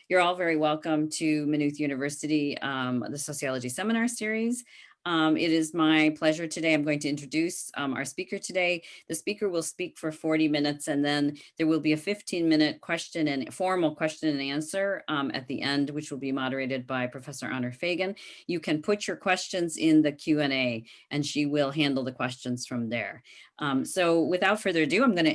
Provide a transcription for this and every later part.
You're all very welcome to Maynooth University, the Sociology Seminar Series. It is my pleasure today. I'm going to introduce our speaker today. The speaker will speak for 40 minutes, and then there will be a 15-minute formal question and answer at the end, which will be moderated by Professor Honor Fagan. You can put your questions in the Q&A, and she will handle the questions from there. So without further ado, I'm going to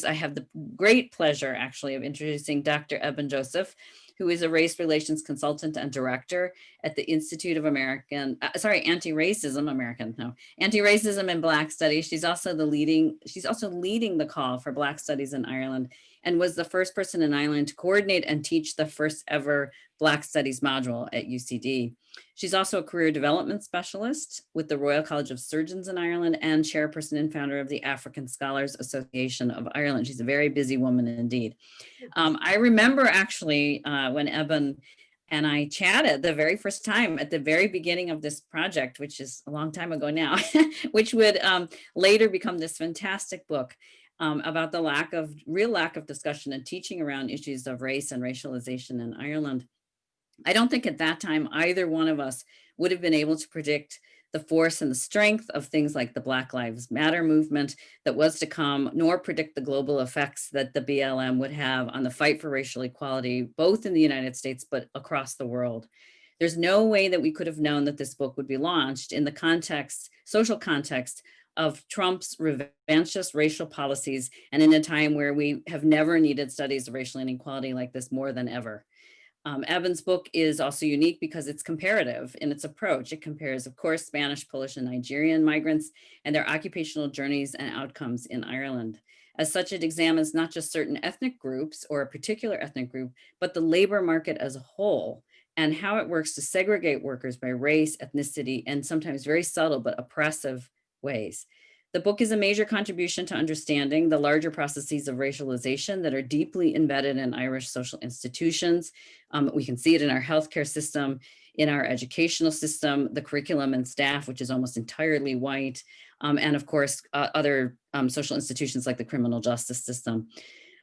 I have the great pleasure, actually, of introducing Dr. Ebun Joseph, who is a race relations consultant and director at the Institute of Anti-Racism and Black Studies. She's also leading the call for Black Studies in Ireland, and was the first person in Ireland to coordinate and teach the first ever Black Studies module at UCD. She's also a career development specialist with the Royal College of Surgeons in Ireland and chairperson and founder of the African Scholars Association of Ireland. She's a very busy woman indeed. I remember actually when Ebun and I chatted the very first time at the very beginning of this project, which is a long time ago now, which would later become this fantastic book about the real lack of discussion and teaching around issues of race and racialization in Ireland. I don't think at that time either one of us would have been able to predict the force and the strength of things like the Black Lives Matter movement that was to come, nor predict the global effects that the BLM would have on the fight for racial equality, both in the United States, but across the world. There's no way that we could have known that this book would be launched in the social context of Trump's revanchist racial policies, and in a time where we have never needed studies of racial inequality like this more than ever. Ebun's book is also unique because it's comparative in its approach. It compares, of course, Spanish, Polish, and Nigerian migrants and their occupational journeys and outcomes in Ireland. As such, it examines not just certain ethnic groups or a particular ethnic group, but the labor market as a whole and how it works to segregate workers by race, ethnicity, and sometimes very subtle but oppressive ways. The book is a major contribution to understanding the larger processes of racialization that are deeply embedded in Irish social institutions. We can see it in our healthcare system, in our educational system, the curriculum and staff, which is almost entirely white, and of course, other social institutions like the criminal justice system.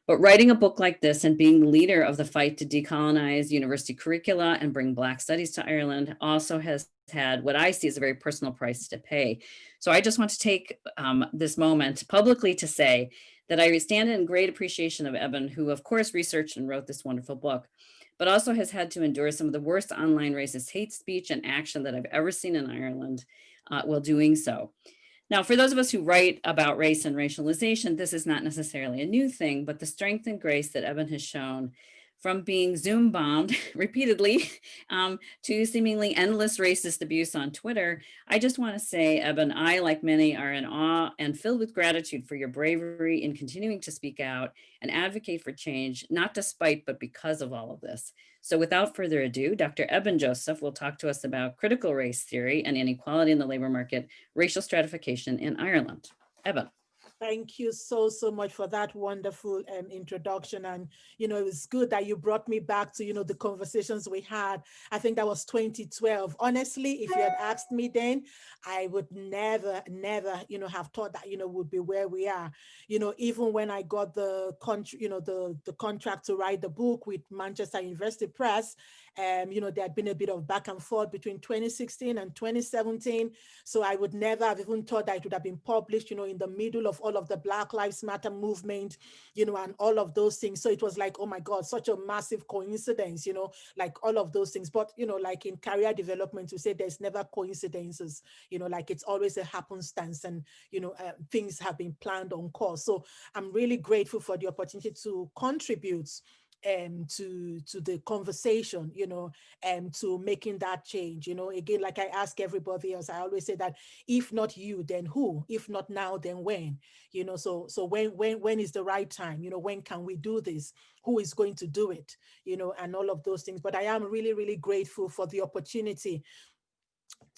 But writing a book like this and being the leader of the fight to decolonize university curricula and bring Black studies to Ireland also has had what I see as a very personal price to pay. So I just want to take this moment publicly to say that I stand in great appreciation of Ebun, who of course researched and wrote this wonderful book, but also has had to endure some of the worst online racist hate speech and action that I've ever seen in Ireland while doing so. Now, for those of us who write about race and racialization, this is not necessarily a new thing, but the strength and grace that Ebun has shown from being Zoom bombed repeatedly to seemingly endless racist abuse on Twitter, I just want to say, Ebun, I, like many, are in awe and filled with gratitude for your bravery in continuing to speak out and advocate for change, not despite, but because of all of this. So without further ado, Dr. Ebun Joseph will talk to us about critical race theory and inequality in the labor market, racial stratification in Ireland. Ebun. Thank you so much for that wonderful introduction. And, it was good that you brought me back to, the conversations we had. I think that was 2012. Honestly, if you had asked me then, I would never, have thought that, would be where we are. Even when I got the contract to write the book with Manchester University Press, there had been a bit of back and forth between 2016 and 2017. So I would never have even thought that it would have been published, in the middle of all of the Black Lives Matter movement, and all of those things. So it was like, oh my God, such a massive coincidence, like all of those things. But, like in career development, we say there's never coincidences, like it's always a happenstance, and, things have been planned on course. So I'm really grateful for the opportunity to contribute to the conversation, to making that change. Again, like I ask everybody else, I always say that if not you, then who? If not now, then when? So when is the right time? When can we do this? Who is going to do it? And all of those things. But I am really, really grateful for the opportunity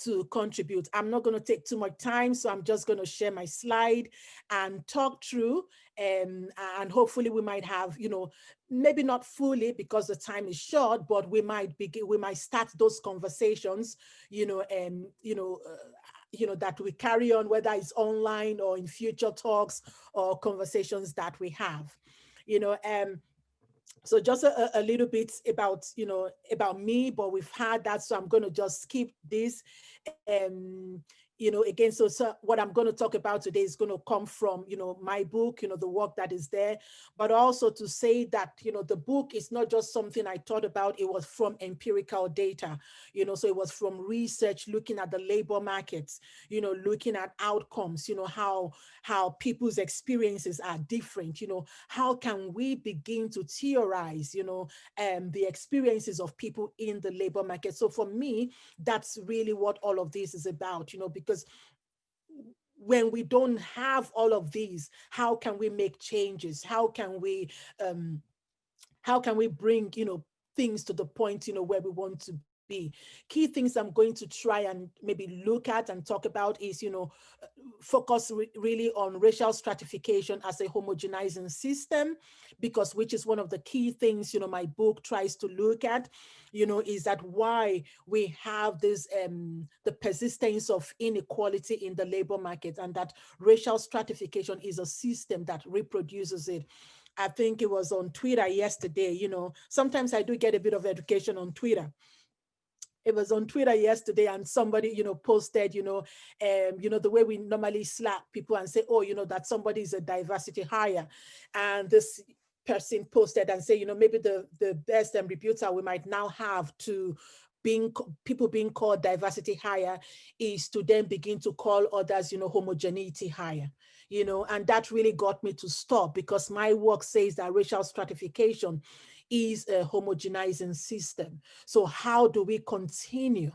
to contribute. I'm not going to take too much time, so I'm just going to share my slide and talk through, and hopefully we might have, maybe not fully because the time is short, but we might start those conversations, that we carry on, whether it's online or in future talks or conversations that we have, So just a little bit about, about me, but we've had that, so I'm going to just skip this. Again, so what I'm going to talk about today is going to come from, my book, the work that is there, but also to say that, the book is not just something I thought about, it was from empirical data, so it was from research, looking at the labor markets, looking at outcomes, how people's experiences are different, how can we begin to theorize, the experiences of people in the labor market. So for me, that's really what all of this is about, because when we don't have all of these, how can we make changes? Um, how can we bring, things to the point, where we want to be? Key things I'm going to try and maybe look at and talk about is, focus really on racial stratification as a homogenizing system, because which is one of the key things, my book tries to look at, is that why we have this, the persistence of inequality in the labor market, and that racial stratification is a system that reproduces it. I think it was on Twitter yesterday, sometimes I do get a bit of education on Twitter. It was on Twitter yesterday, and somebody, posted, the way we normally slap people and say, oh, that somebody is a diversity hire. And this person posted and say, maybe the best rebuttal we might now have to people being called diversity hire is to then begin to call others, homogeneity hire. And that really got me to stop, because my work says that racial stratification is a homogenizing system. So how do we continue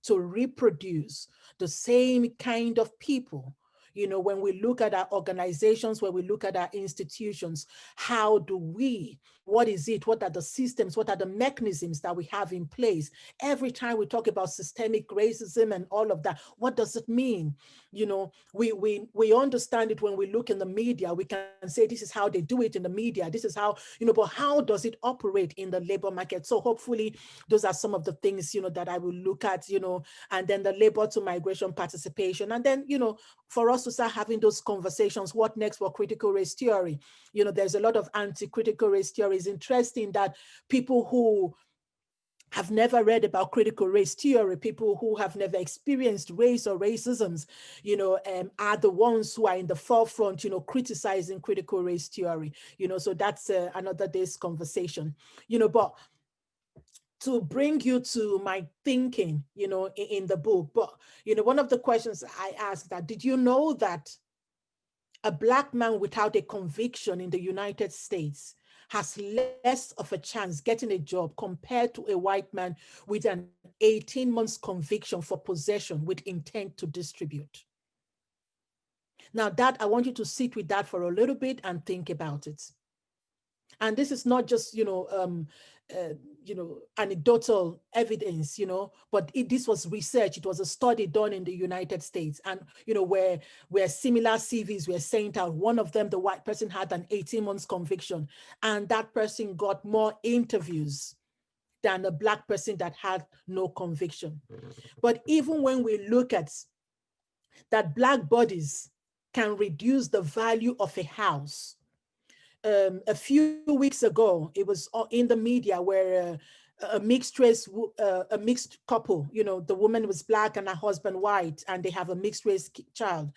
to reproduce the same kind of people? When we look at our organizations, when we look at our institutions, how do we, what is it? What are the systems? What are the mechanisms that we have in place? Every time we talk about systemic racism and all of that, what does it mean? We understand it when we look in the media. We can say this is how they do it in the media. This is how, but how does it operate in the labor market? So hopefully those are some of the things, that I will look at, and then the labor to migration participation. And then, for us to start having those conversations, what next for critical race theory? There's a lot of anti-critical race theory. It's interesting that people who have never read about critical race theory, people who have never experienced race or racisms, are the ones who are in the forefront, criticizing critical race theory, so that's another day's conversation, but to bring you to my thinking, in the book. But, one of the questions I asked that, did you know that a Black man without a conviction in the United States has less of a chance getting a job compared to a white man with an 18 months conviction for possession with intent to distribute? Now that, I want you to sit with that for a little bit and think about it. And this is not just, anecdotal evidence, but this was research. It was a study done in the United States, and, where similar CVs were sent out. One of them, the white person had an 18 months conviction, and that person got more interviews than a Black person that had no conviction. But even when we look at that, Black bodies can reduce the value of a house. A few weeks ago, it was in the media where a mixed race, a mixed couple, the woman was Black and her husband white, and they have a mixed race child,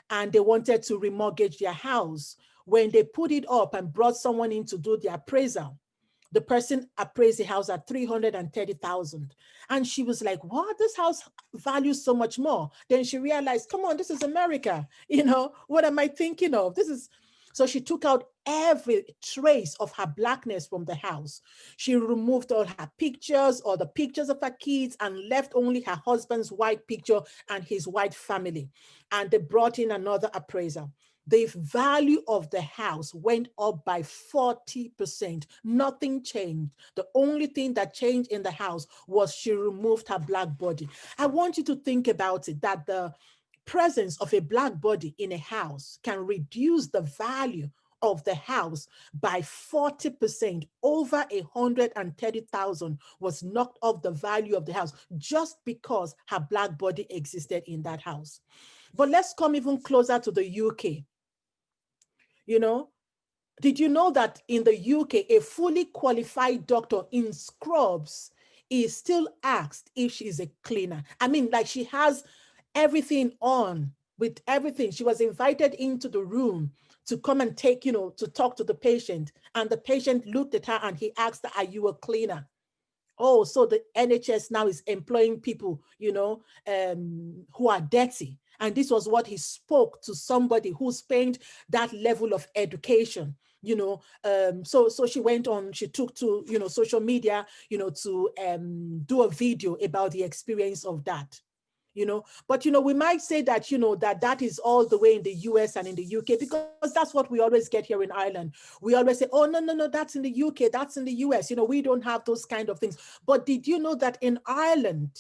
and they wanted to remortgage their house. When they put it up and brought someone in to do the appraisal, the person appraised the house at $330,000. And she was like, what? This house values so much more. Then she realized, come on, this is America. What am I thinking of? So she took out every trace of her Blackness from the house. She removed all her pictures, all the pictures of her kids, and left only her husband's white picture and his white family. And they brought in another appraiser. The value of the house went up by 40%. Nothing changed. The only thing that changed in the house was she removed her Black body. I want you to think about it, that the presence of a Black body in a house can reduce the value of the house by 40%. Over 130,000 was knocked off the value of the house just because her Black body existed in that house. But let's come even closer to the UK. Did you know that in the UK, a fully qualified doctor in scrubs is still asked if she's a cleaner? I mean, like, she has everything on with everything. She was invited into the room to come and take, to talk to the patient. And the patient looked at her and he asked her, are you a cleaner? Oh, so the NHS now is employing people, who are dirty. And this was what he spoke to somebody who spent that level of education, so she went on, she took to, social media, to do a video about the experience of that. But we might say that that is all the way in the US and in the UK, because that's what we always get here in Ireland. We always say, oh, no, that's in the UK, that's in the US. We don't have those kind of things. But did you know that in Ireland,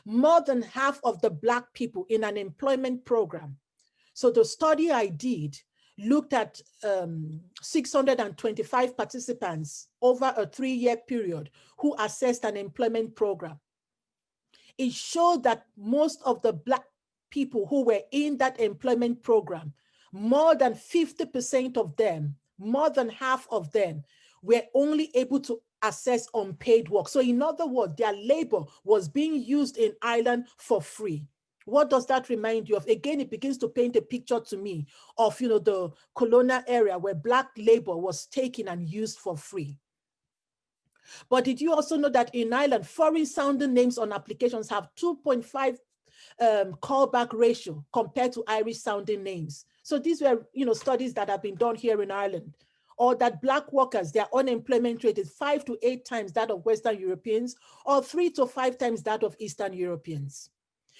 more than half of the Black people in an employment program? So the study I did looked at 625 participants over a 3-year period who assessed an employment program. It showed that most of the Black people who were in that employment program, more than 50% of them, more than half of them, were only able to access unpaid work. So in other words, their labor was being used in Ireland for free. What does that remind you of? Again, it begins to paint a picture to me of, the colonial area where Black labor was taken and used for free. But did you also know that in Ireland, foreign sounding names on applications have 2.5 callback ratio compared to Irish sounding names? So these were, studies that have been done here in Ireland. Or that Black workers, their unemployment rate is 5 to 8 times that of Western Europeans, or 3 to 5 times that of Eastern Europeans.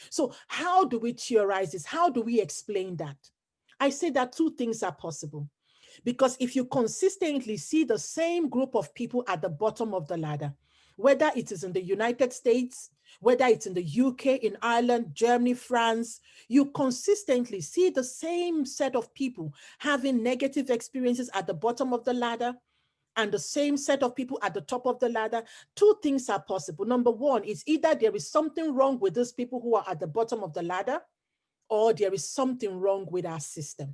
So how do we theorize this? How do we explain that? I say that 2 things are possible. Because if you consistently see the same group of people at the bottom of the ladder, whether it is in the United States, whether it's in the UK, in Ireland, Germany, France, you consistently see the same set of people having negative experiences at the bottom of the ladder and the same set of people at the top of the ladder. 2 things are possible. Number 1 is either there is something wrong with those people who are at the bottom of the ladder, or there is something wrong with our system.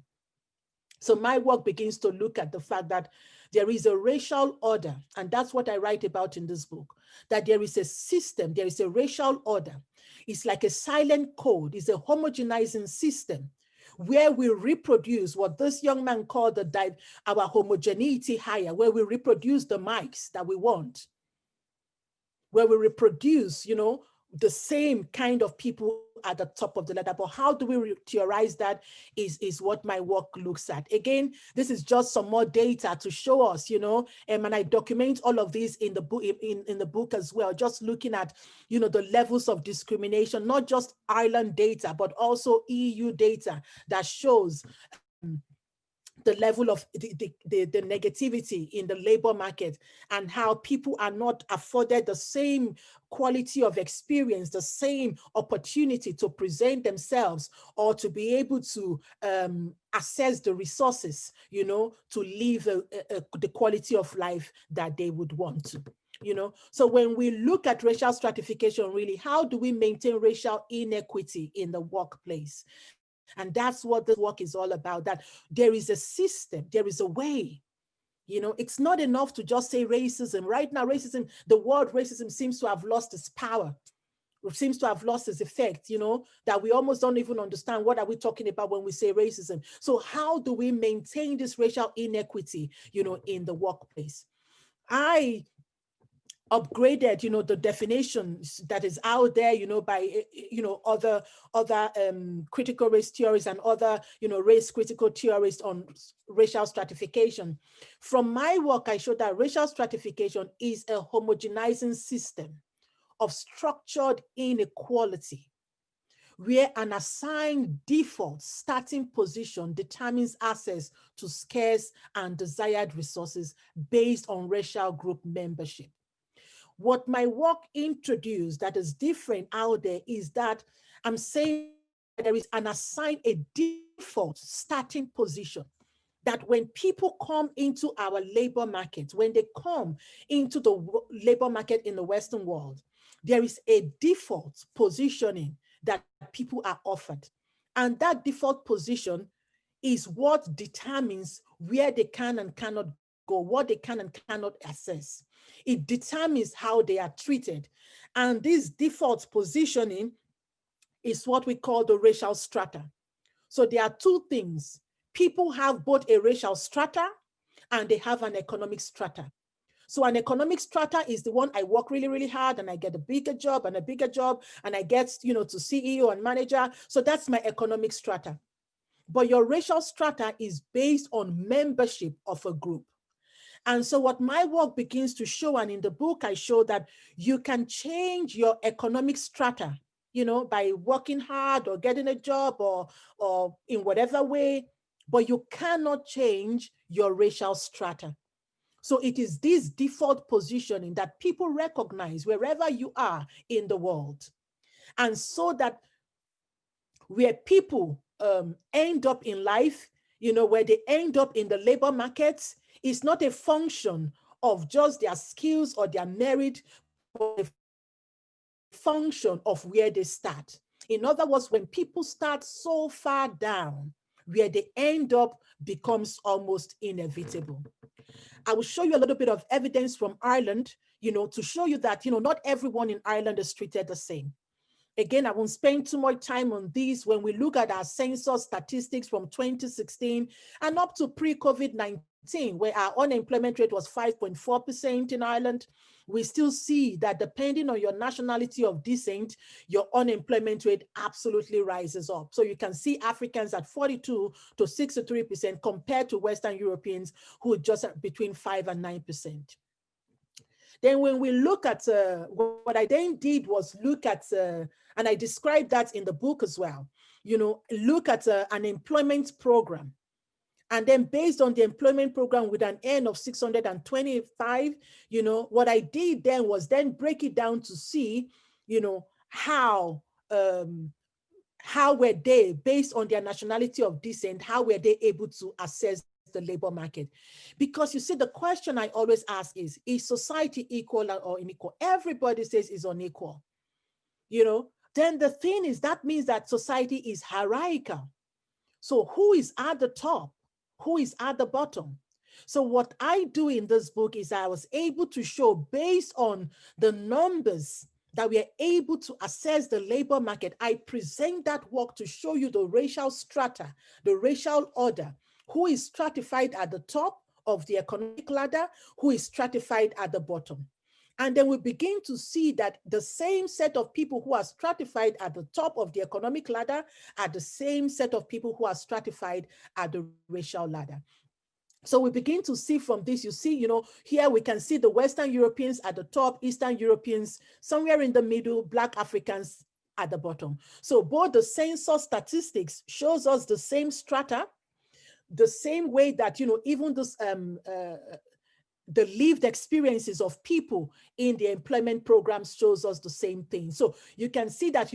So my work begins to look at the fact that there is a racial order, and that's what I write about in this book, that there is a system, there is a racial order. It's like a silent code, it's a homogenizing system where we reproduce what this young man called our homogeneity higher, where we reproduce the mics that we want, where we reproduce, the same kind of people at the top of the ladder. But how do we theorize that is what my work looks at. Again, this is just some more data to show us, and I document all of this in the book, in the book as well, just looking at, the levels of discrimination, not just Ireland data, but also EU data that shows the level of the negativity in the labor market, and how people are not afforded the same quality of experience, the same opportunity to present themselves, or to be able to assess the resources, to live the quality of life that they would want to. So when we look at racial stratification, really, how do we maintain racial inequity in the workplace? And that's what this work is all about, that there is a system, there is a way. It's not enough to just say racism. Right now, racism, the word racism seems to have lost its power. It seems to have lost its effect, that we almost don't even understand what are we talking about when we say racism. So how do we maintain this racial inequity, in the workplace? I upgraded, the definitions that is out there, by, other critical race theorists and other, race critical theorists on racial stratification. From my work, I showed that racial stratification is a homogenizing system of structured inequality, where an assigned default starting position determines access to scarce and desired resources based on racial group membership. What my work introduced that is different out there is that I'm saying there is a default starting position, that when people come into our labor market, when they come into the labor market in the Western world, there is a default positioning that people are offered. And that default position is what determines where they can and cannot go, what they can and cannot access. It determines how they are treated. And this default positioning is what we call the racial strata. So there are two things. People have both a racial strata and they have an economic strata. So an economic strata is the one I work really, really hard and I get a bigger job and a bigger job and I get, to CEO and manager. So that's my economic strata. But your racial strata is based on membership of a group. And so what my work begins to show, and in the book, I show that you can change your economic strata, by working hard or getting a job or in whatever way, but you cannot change your racial strata. So it is this default positioning that people recognize wherever you are in the world. And so that where people end up in life, where they end up in the labor markets, is not a function of just their skills or their merit, but a function of where they start. In other words, when people start so far down, where they end up becomes almost inevitable. I will show you a little bit of evidence from Ireland, to show you that, not everyone in Ireland is treated the same. Again, I won't spend too much time on this. When we look at our census statistics from 2016 and up to pre-COVID-19, where our unemployment rate was 5.4% in Ireland, we still see that depending on your nationality of descent, your unemployment rate absolutely rises up. So you can see Africans at 42 to 63% compared to Western Europeans who are just between 5 and 9%. Then when we look at, what I then did was look at, and I described that in the book as well, look at an employment program. And then based on the employment program with an N of 625, what I did then was then break it down to see, how were they, based on their nationality of descent, how were they able to access the labor market? Because you see, the question I always ask is society equal or unequal? Everybody says it's unequal. Then the thing is, that means that society is hierarchical. So who is at the top? Who is at the bottom? So what I do in this book is I was able to show, based on the numbers that we are able to assess the labor market, I present that work to show you the racial strata, the racial order, who is stratified at the top of the economic ladder, who is stratified at the bottom. And then we begin to see that the same set of people who are stratified at the top of the economic ladder are the same set of people who are stratified at the racial ladder. So we begin to see from this, you see, here we can see the Western Europeans at the top, Eastern Europeans somewhere in the middle, Black Africans at the bottom. So both the census statistics shows us the same strata, the same way that, even this, the lived experiences of people in the employment programs shows us the same thing. So you can see that,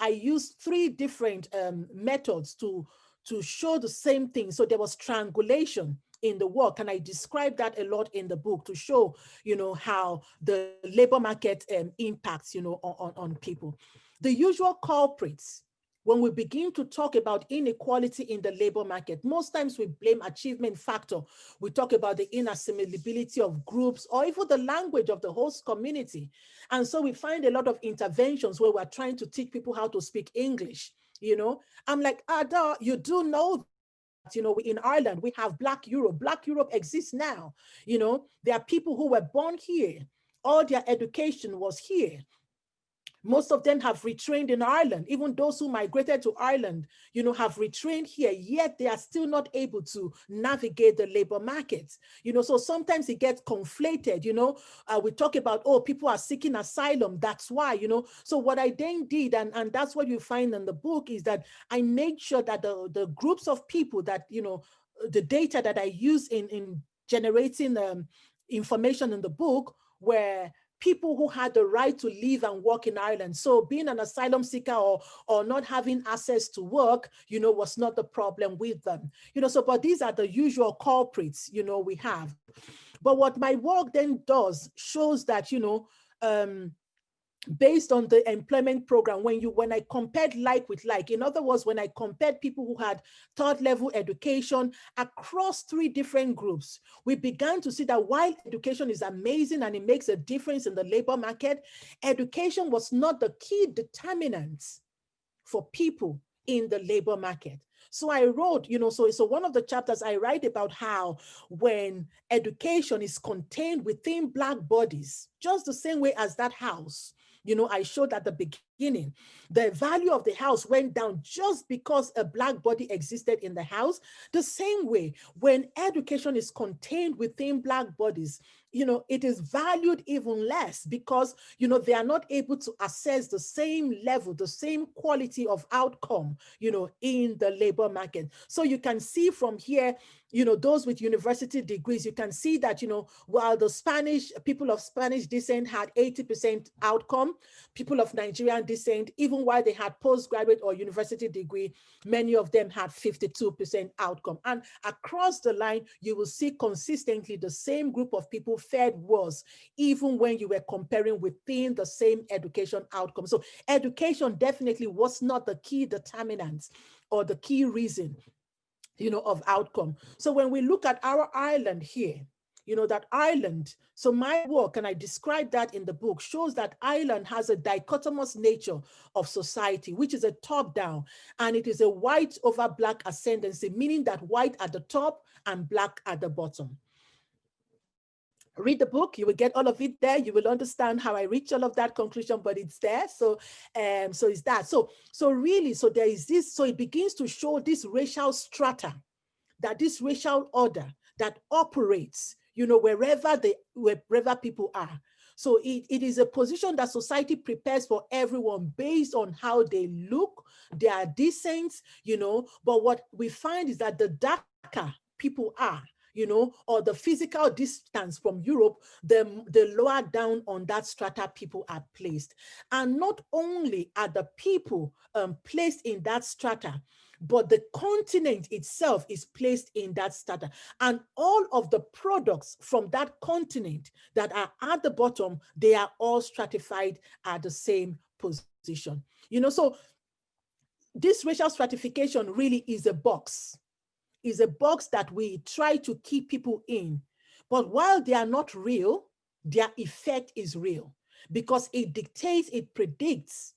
I used three different methods to show the same thing. So there was triangulation in the work, and I described that a lot in the book to show, how the labor market impacts, on people. The usual culprits, when we begin to talk about inequality in the labor market, most times we blame achievement factor. We talk about the inassimilability of groups or even the language of the host community. And so we find a lot of interventions where we're trying to teach people how to speak English. I'm like, Ada, you do know that, in Ireland, we have Black Europe. Black Europe exists now. There are people who were born here. All their education was here. Most of them have retrained in Ireland. Even those who migrated to Ireland, have retrained here, yet they are still not able to navigate the labor markets. So sometimes it gets conflated. We talk about, oh, people are seeking asylum. That's why, So what I then did, and that's what you find in the book, is that I made sure that the groups of people that, the data that I use in generating information in the book were people who had the right to live and work in Ireland. So being an asylum seeker or not having access to work, was not the problem with them. But these are the usual culprits, we have. But what my work then does shows that, based on the employment program, when I compared like with like, in other words, when I compared people who had third level education across 3 different groups, we began to see that while education is amazing and it makes a difference in the labor market, education was not the key determinant for people in the labor market. So I wrote, so one of the chapters I write about how when education is contained within Black bodies, just the same way as that house, I showed at the beginning, the value of the house went down just because a Black body existed in the house. The same way, when education is contained within Black bodies, it is valued even less because, they are not able to assess the same level, the same quality of outcome, in the labor market. So you can see from here, those with university degrees, you can see that, while the people of Spanish descent had 80% outcome, people of Nigerian descent, even while they had postgraduate or university degree, many of them had 52% outcome. And across the line, you will see consistently the same group of people fared worse, even when you were comparing within the same education outcome. So education definitely was not the key determinant or the key reason, of outcome. So when we look at our island here, that Ireland, so my work, and I describe that in the book, shows that Ireland has a dichotomous nature of society, which is a top-down, and it is a white over Black ascendancy, meaning that white at the top and Black at the bottom. Read the book, you will get all of it there. You will understand how I reach all of that conclusion, but it's there. So it's that. So there is this, so it begins to show this racial strata, that this racial order that operates, wherever people are. So it is a position that society prepares for everyone based on how they look, their descent, but what we find is that the darker people are, or the physical distance from Europe, the lower down on that strata people are placed. And not only are the people placed in that strata, but the continent itself is placed in that strata. And all of the products from that continent that are at the bottom, they are all stratified at the same position. So this racial stratification really is a box that we try to keep people in. But while they are not real, their effect is real because it dictates, it predicts,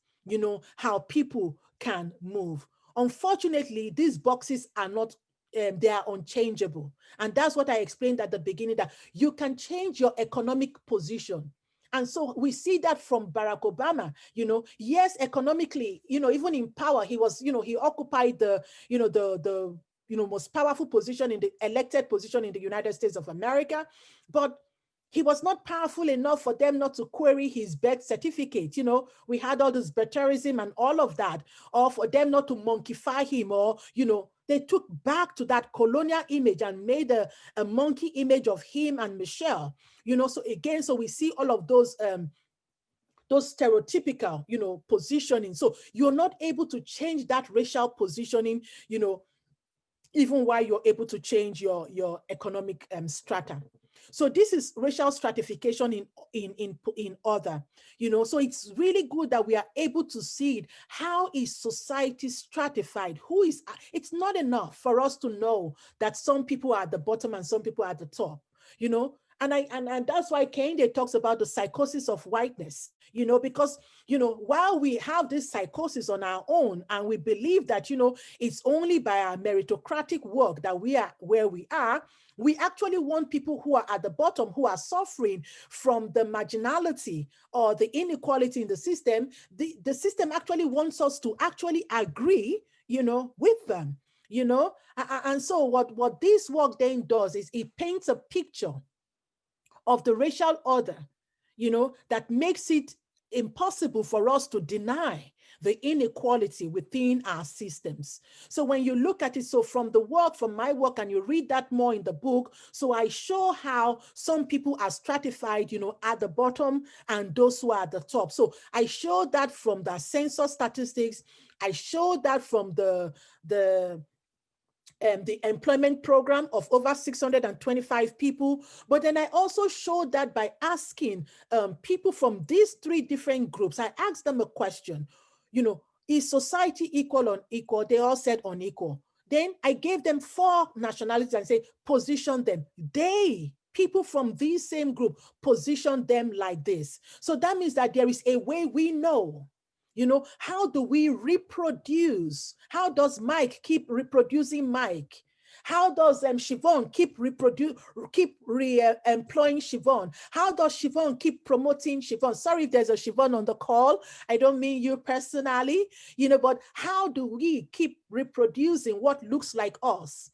how people can move. Unfortunately, these boxes are not, they are unchangeable. And that's what I explained at the beginning, that you can change your economic position. And so we see that from Barack Obama, yes, economically, even in power, he was, he occupied the most powerful position in the elected position in the United States of America, but he was not powerful enough for them not to query his birth certificate. We had all this birtherism and all of that, or for them not to monkeyfy him, or, they took back to that colonial image and made a monkey image of him and Michelle. So again, so we see all of those stereotypical, positioning. So you're not able to change that racial positioning, even while you're able to change your economic strata. So this is racial stratification in order, so it's really good that we are able to see it. How is society stratified? It's not enough for us to know that some people are at the bottom and some people are at the top, and that's why Kehinde talks about the psychosis of whiteness, because, while we have this psychosis on our own and we believe that, it's only by our meritocratic work that we are where we are, we actually want people who are at the bottom, who are suffering from the marginality or the inequality in the system. The system actually wants us to actually agree, with them, and so what this work then does is it paints a picture of the racial order, that makes it impossible for us to deny the inequality within our systems. So when you look at it, so from my work, and you read that more in the book, so I show how some people are stratified, at the bottom, and those who are at the top. So I show that from the census statistics. I show that from the the employment program of over 625 people. But then I also showed that by asking people from these three different groups, I asked them a question, is society equal or unequal? They all said unequal. Then I gave them 4 nationalities and say, position them. People from this same group, position them like this. So that means that there is a way we know. How do we reproduce? How does Mike keep reproducing Mike? How does Siobhan keep employing Siobhan? How does Siobhan keep promoting Siobhan? Sorry if there's a Siobhan on the call. I don't mean you personally, but how do we keep reproducing what looks like us?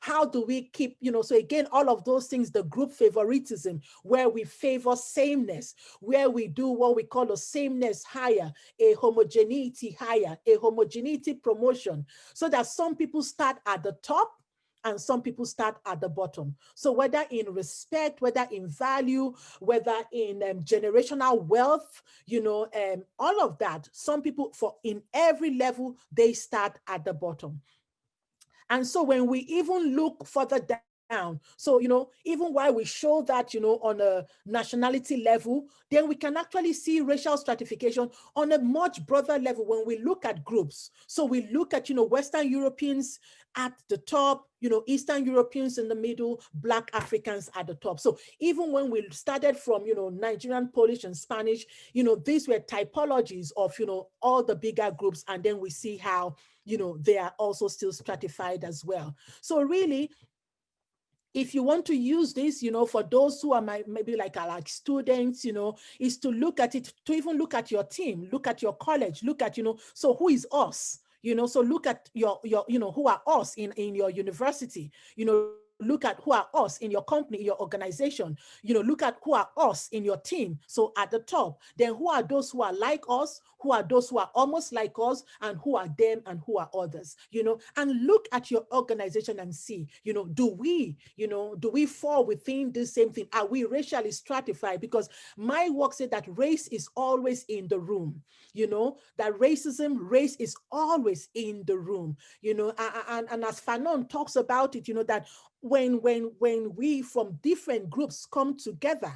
How do we keep, so again, all of those things, the group favoritism, where we favor sameness, where we do what we call a sameness hire, a homogeneity hire, a homogeneity promotion, so that some people start at the top and some people start at the bottom. So whether in respect, whether in value, whether in generational wealth, all of that, some people in every level, they start at the bottom. And so when we even look further down, so, even while we show that, on a nationality level, then we can actually see racial stratification on a much broader level when we look at groups. So we look at, Western Europeans at the top, Eastern Europeans in the middle, Black Africans at the top. So even when we started from, Nigerian, Polish, and Spanish, these were typologies of, all the bigger groups. And then we see how, they are also still stratified as well. So really, if you want to use this, for those who are maybe like students, is to look at it, to even look at your team, look at your college, look at, so who is us? So look at your who are us in your university, look at who are us in your company, your organization, look at who are us in your team. So at the top, then who are those who are like us, who are those who are almost like us, and who are them and who are others, and look at your organization and see, do we fall within the same thing? Are we racially stratified? Because my work said that race is always in the room, that race is always in the room, and as Fanon talks about it, that when we from different groups come together,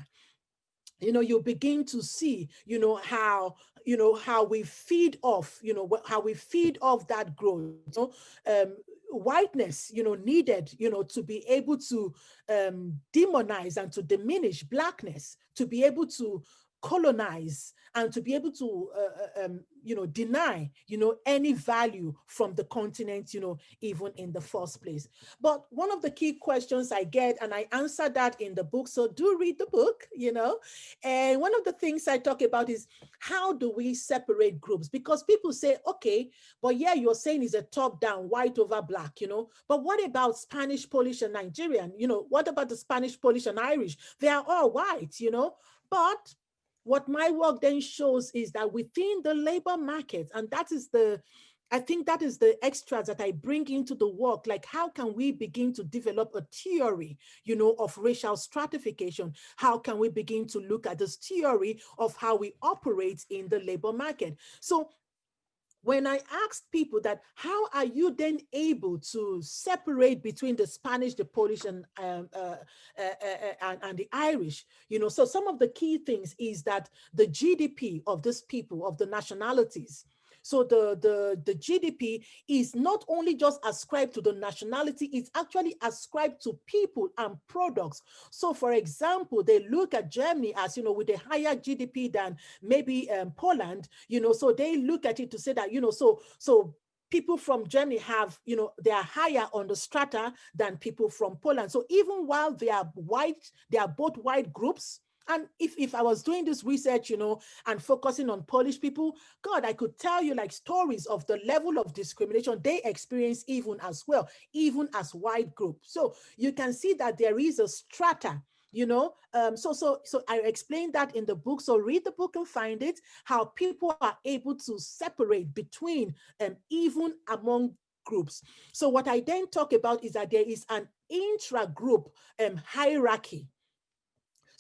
you begin to see, how we feed off, how we feed off that growth. Whiteness, needed, to be able to demonize and to diminish Blackness, to be able to colonize and to be able to, deny, any value from the continent, even in the first place. But one of the key questions I get, and I answer that in the book, so do read the book, and one of the things I talk about is how do we separate groups? Because people say, okay, but yeah, you're saying is a top-down, white over Black, but what about Spanish, Polish, and Nigerian? What about the Spanish, Polish, and Irish? They are all white, but what my work then shows is that within the labor market, and I think that is the extras that I bring into the work, like how can we begin to develop a theory, of racial stratification? How can we begin to look at this theory of how we operate in the labor market? So when I asked people that, how are you then able to separate between the Spanish, the Polish, and the Irish, so some of the key things is that the GDP of these people, of the nationalities, so the GDP is not only just ascribed to the nationality, it's actually ascribed to people and products. So for example, they look at Germany as, with a higher GDP than maybe Poland, so they look at it to say that, so people from Germany have, they are higher on the strata than people from Poland. So even while they are white, they are both white groups. And if I was doing this research, and focusing on Polish people, God, I could tell you like stories of the level of discrimination they experience even as well, even as white groups. So you can see that there is a strata, so I explained that in the book. So read the book and find it, how people are able to separate between even among groups. So what I then talk about is that there is an intra-group hierarchy.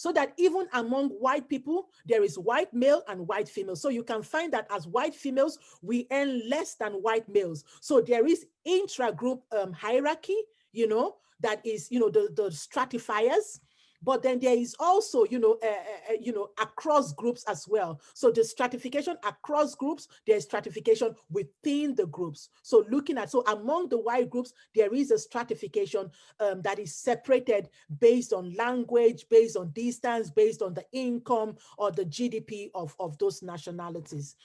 so that even among white people, there is white male and white female. So you can find that as white females, we earn less than white males. So there is intra-group hierarchy, that is, the stratifiers. But then there is also, across groups as well. So the stratification across groups, there's stratification within the groups. So so among the white groups, there is a stratification that is separated based on language, based on distance, based on the income or the GDP of those nationalities.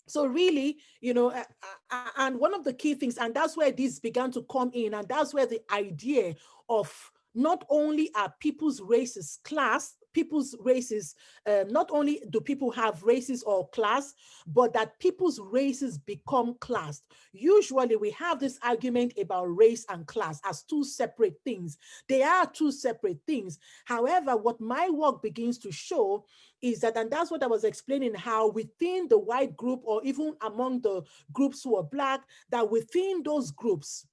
So really, and one of the key things, and that's where this began to come in, and that's where the idea of not only are people's races class, people's races, not only do people have races or class, but that people's races become classed. Usually we have this argument about race and class as two separate things. They are two separate things. However, what my work begins to show is that, and that's what I was explaining, how within the white group or even among the groups who are Black, that within those groups,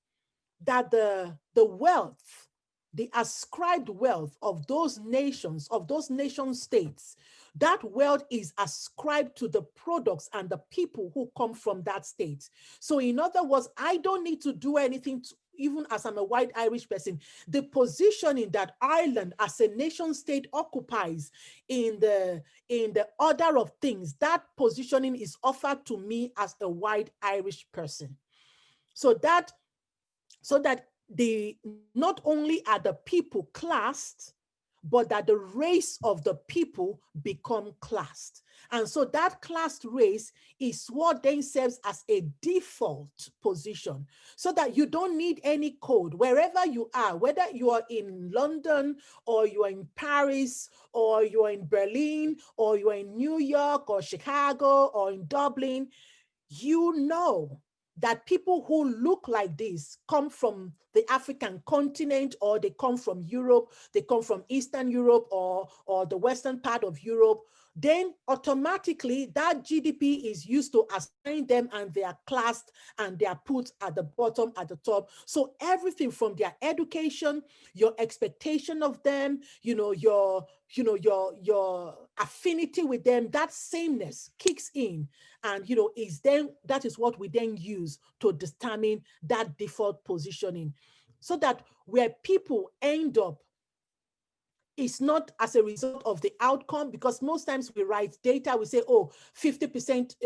that the wealth, the ascribed wealth of those nations, of those nation states, that wealth is ascribed to the products and the people who come from that state. So in other words, I don't need to do anything to, even as I'm a white Irish person, the positioning that Ireland as a nation state occupies in the order of things, that positioning is offered to me as a white Irish person. So that not only are the people classed, but that the race of the people become classed. And so that classed race is what then serves as a default position, so that you don't need any code wherever you are, whether you are in London or you are in Paris or you are in Berlin or you are in New York or Chicago or in Dublin, you know that people who look like this come from the African continent, or they come from Europe, they come from Eastern Europe or the Western part of Europe, then automatically that GDP is used to assign them, and they are classed and they are put at the bottom, at the top. So everything from their education, your expectation of them, your affinity with them, that sameness kicks in, and that is what we then use to determine that default positioning, so that where people end up is not as a result of the outcome, because most times we write data, we say, oh, 50%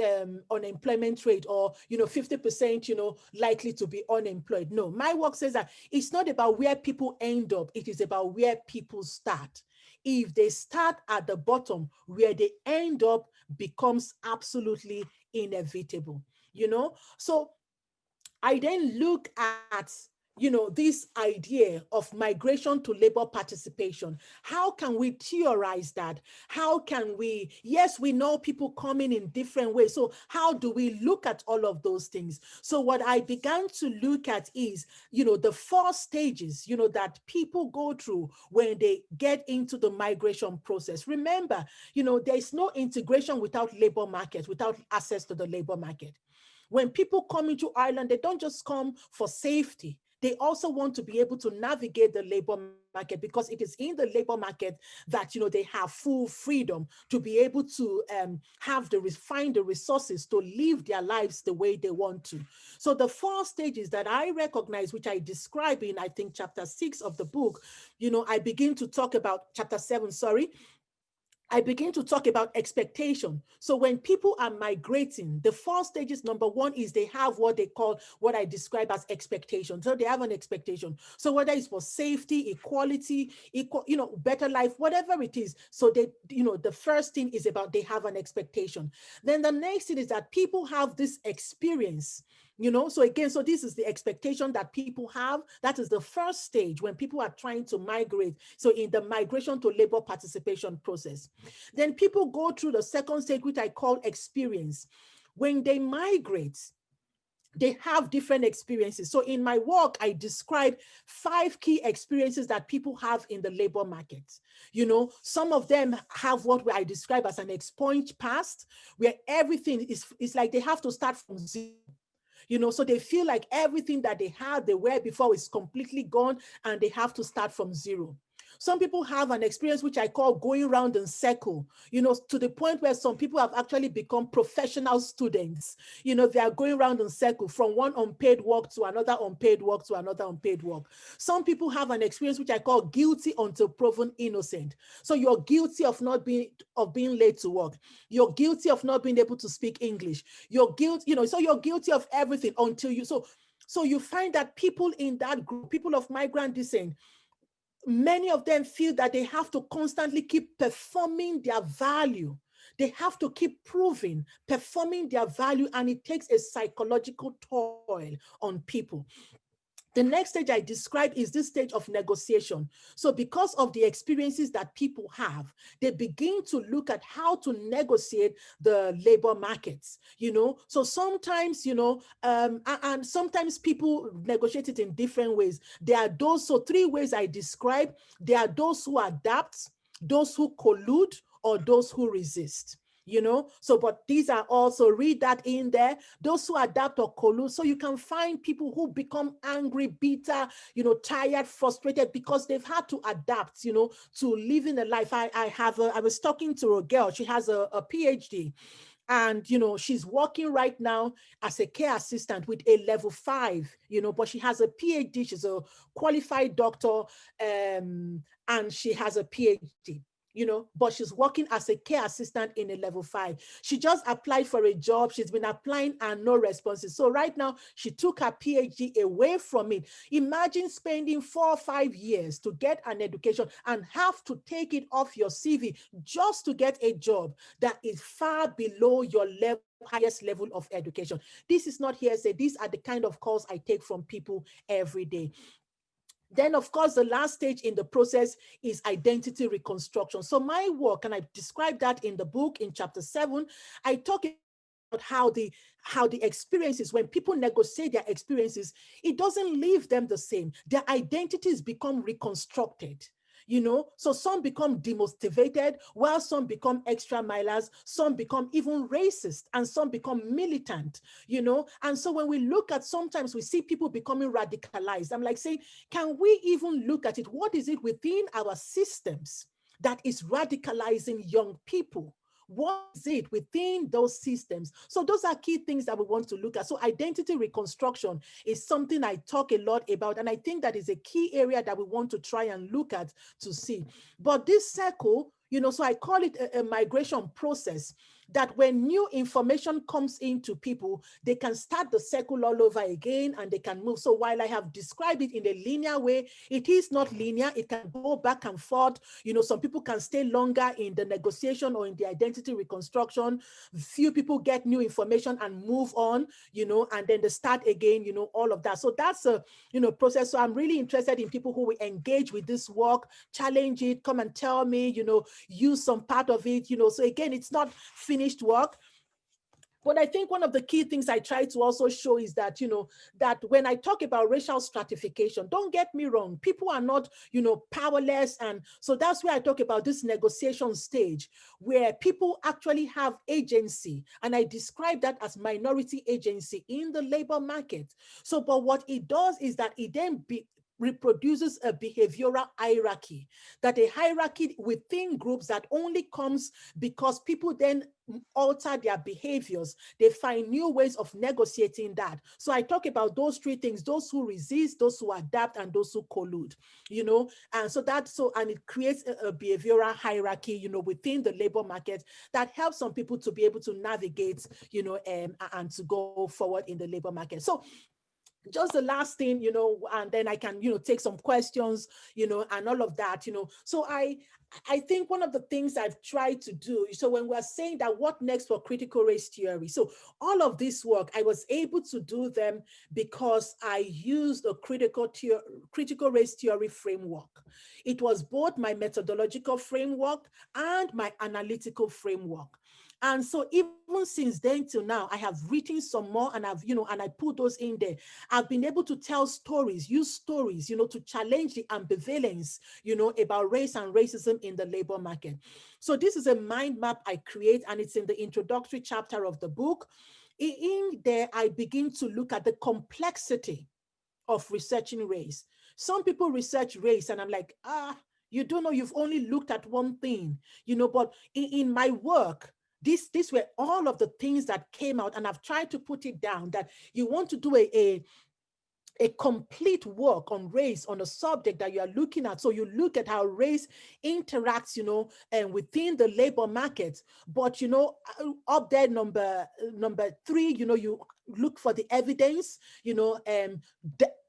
unemployment rate, or 50% likely to be unemployed. No, my work says that it's not about where people end up, it is about where people start. If they start at the bottom, where they end up becomes absolutely inevitable. So I then look at this idea of migration to labor participation. How can we theorize that? How can we, yes, we know people coming in different ways. So how do we look at all of those things? So what I began to look at is, the 4 stages, that people go through when they get into the migration process. Remember, there is no integration without labor market, without access to the labor market. When people come into Ireland, they don't just come for safety. They also want to be able to navigate the labor market, because it is in the labor market that they have full freedom to be able to find the resources to live their lives the way they want to. So the 4 stages that I recognize, which I describe in, I think, chapter 6 of the book, I begin to talk about chapter 7, sorry. I begin to talk about expectation. So when people are migrating, the 4 stages, number 1 is they have what I describe as expectation. So they have an expectation. So whether it's for safety, equality, better life, whatever it is. So the first thing is about they have an expectation. Then the next thing is that people have this experience. So again, so this is the expectation that people have. That is the first stage when people are trying to migrate. So in the migration to labor participation process, then people go through the second stage, which I call experience. When they migrate, they have different experiences. So in my work, I describe 5 key experiences that people have in the labor market. Some of them have what I describe as an expunge past, where everything is like they have to start from zero. So they feel like everything that they had, they were before, is completely gone, and they have to start from zero. Some people have an experience which I call going round in circle, to the point where some people have actually become professional students. They are going round in circle from one unpaid work to another unpaid work to another unpaid work. Some people have an experience which I call guilty until proven innocent. So you're guilty of being late to work. You're guilty of not being able to speak English. You're guilty, so you're guilty of everything until so you find that people in that group, people of migrant descent, many of them feel that they have to constantly keep performing their value. They have to keep proving, performing their value, and it takes a psychological toll on people. The next stage I describe is this stage of negotiation. So because of the experiences that people have, they begin to look at how to negotiate the labor markets, So sometimes, and sometimes people negotiate it in different ways. There are those, so 3 ways I describe. There are those who adapt, those who collude, or those who resist. So, but these are also, read that in there, those who adapt or collude. So you can find people who become angry, bitter, tired, frustrated, because they've had to adapt, to living a life. I was talking to a girl, she has a PhD, and she's working right now as a care assistant with a level 5, but she has a PhD, she's a qualified doctor, and she has a PhD. But she's working as a care assistant in a level 5. She just applied for a job. She's been applying and no responses. So right now, she took her PhD away from it. Imagine spending 4 or 5 years to get an education and have to take it off your CV just to get a job that is far below your highest level of education. This is not hearsay. These are the kind of calls I take from people every day. Then, of course, the last stage in the process is identity reconstruction. So my work, and I describe that in the book in chapter 7, I talk about how the experiences, when people negotiate their experiences, it doesn't leave them the same. Their identities become reconstructed. So some become demotivated, while some become extra milers, some become even racist, and some become militant, And so when we look at, sometimes we see people becoming radicalized. I'm like saying, can we even look at it? What is it within our systems that is radicalizing young people? What is it within those systems? So those are key things that we want to look at. So identity reconstruction is something I talk a lot about, and I think that is a key area that we want to try and look at to see. But this circle, so I call it a migration process, that when new information comes into people, they can start the circle all over again and they can move. So while I have described it in a linear way, it is not linear. It can go back and forth. Some people can stay longer in the negotiation or in the identity reconstruction. Few people get new information and move on, and then they start again, all of that. So that's a, process. So I'm really interested in people who will engage with this work, challenge it, come and tell me, use some part of it, So again, it's not finished work. But I think one of the key things I try to also show is that, that when I talk about racial stratification, don't get me wrong, people are not, powerless. And so that's where I talk about this negotiation stage where people actually have agency. And I describe that as minority agency in the labor market. So, but what it does is that it then reproduces a behavioral hierarchy, that a hierarchy within groups that only comes because people then alter their behaviors. They find new ways of negotiating that. So I talk about those 3 things: those who resist, those who adapt, and those who collude, and so and it creates a behavioral hierarchy, within the labor market that helps some people to be able to navigate, and to go forward in the labor market. So just the last thing, and then I can, take some questions, and all of that, So I think one of the things I've tried to do, so when we're saying that what next for critical race theory, so all of this work, I was able to do them because I used a critical race theory framework. It was both my methodological framework and my analytical framework. And so even since then till now, I have written some more, and and I put those in there. I've been able to tell stories, use stories, to challenge the ambivalence, about race and racism in the labor market. So this is a mind map I create, and it's in the introductory chapter of the book. In there, I begin to look at the complexity of researching race. Some people research race, and I'm like, You don't know, you've only looked at one thing, but in my work, these were all of the things that came out, and I've tried to put it down that you want to do a complete work on race on a subject that you are looking at. So you look at how race interacts, and within the labor market. But up there, number 3, you look for the evidence,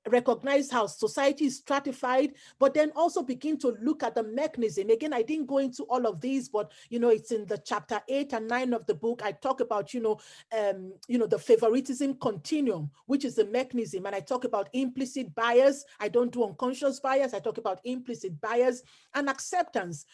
recognize how society is stratified, but then also begin to look at the mechanism. Again, I didn't go into all of these, but it's in the chapter 8 and 9 of the book. I talk about the favoritism continuum, which is the mechanism, and I talk about implicit bias. I don't do unconscious bias. I talk about implicit bias and acceptance.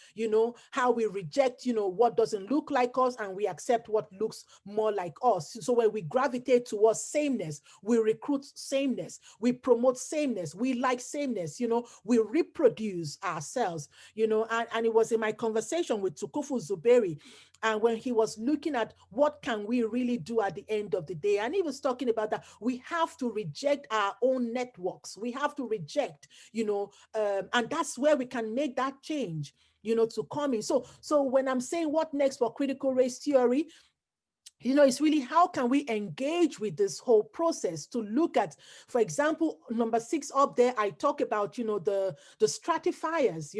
How we reject what doesn't look like us, and we accept what looks more like us. So when we gravitate towards sameness, we recruit sameness, we promote sameness, we like sameness, we reproduce ourselves, and it was in my conversation with Tukufu Zuberi, and when he was looking at what can we really do at the end of the day, and he was talking about that we have to reject our own networks, we have to reject, and that's where we can make that change, to come in. So when I'm saying what next for critical race theory, it's really how can we engage with this whole process to look at, for example, number 6 up there, I talk about, the stratifiers,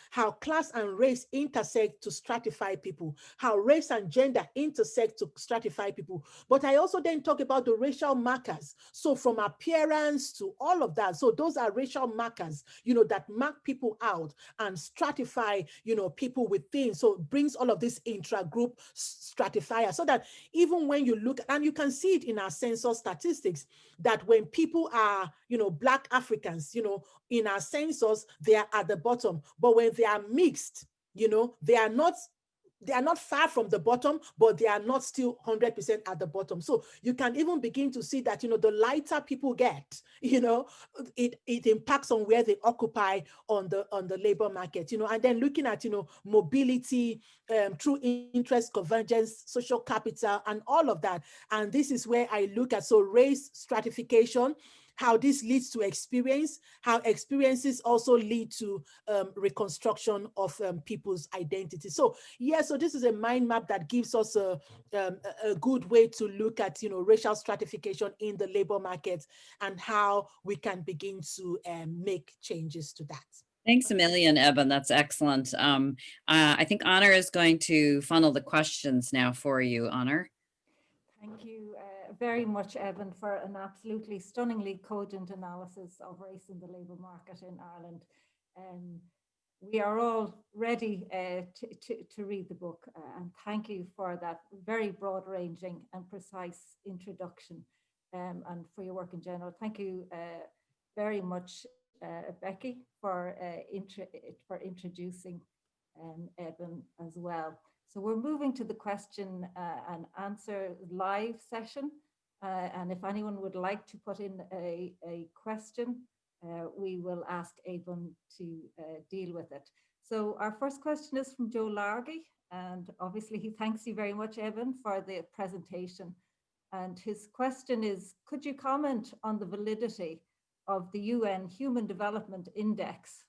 how class and race intersect to stratify people, how race and gender intersect to stratify people. But I also then talk about the racial markers. So from appearance to all of that. So those are racial markers, that mark people out and stratify, people within. So it brings all of this intra-group stratifier so that even when you look, and you can see it in our census statistics, that when people are, Black Africans, in our census, they are at the bottom. But when they are mixed, they are not far from the bottom, but they are not still 100% at the bottom. So you can even begin to see that, the lighter people get, it impacts on where they occupy on the labor market, and then looking at, mobility, through interest convergence, social capital, and all of that. And this is where I look at, so race stratification, how this leads to experience, how experiences also lead to reconstruction of people's identity. So yeah, so this is a mind map that gives us a good way to look at, racial stratification in the labor market and how we can begin to make changes to that. Thanks a million, Ebun. That's excellent. I think Honor is going to funnel the questions now for you, Honor. Thank you very much, Evan, for an absolutely stunningly cogent analysis of race in the labour market in Ireland. We are all ready to read the book, and thank you for that very broad-ranging and precise introduction, and for your work in general. Thank you very much, Becky, for introducing Evan as well. So we're moving to the question and answer live session. And if anyone would like to put in a question, we will ask Ebun to deal with it. So our first question is from Joe Largy, and obviously he thanks you very much, Ebun, for the presentation. And his question is, could you comment on the validity of the UN Human Development Index,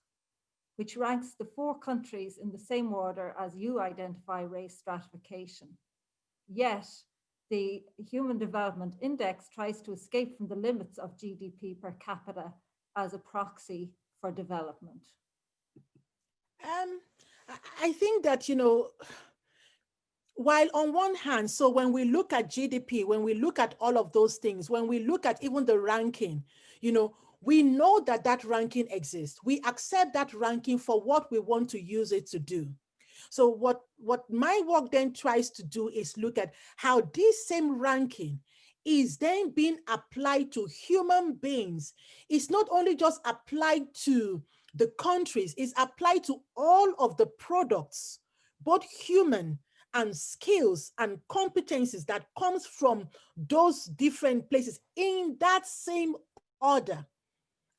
which ranks the 4 countries in the same order as you identify race stratification? Yet, the Human Development Index tries to escape from the limits of GDP per capita as a proxy for development. I think that, while on one hand, so when we look at GDP, when we look at all of those things, when we look at even the ranking, we know that that ranking exists. We accept that ranking for what we want to use it to do. So what my work then tries to do is look at how this same ranking is then being applied to human beings. It's not only just applied to the countries, it's applied to all of the products, both human and skills and competencies that comes from those different places in that same order.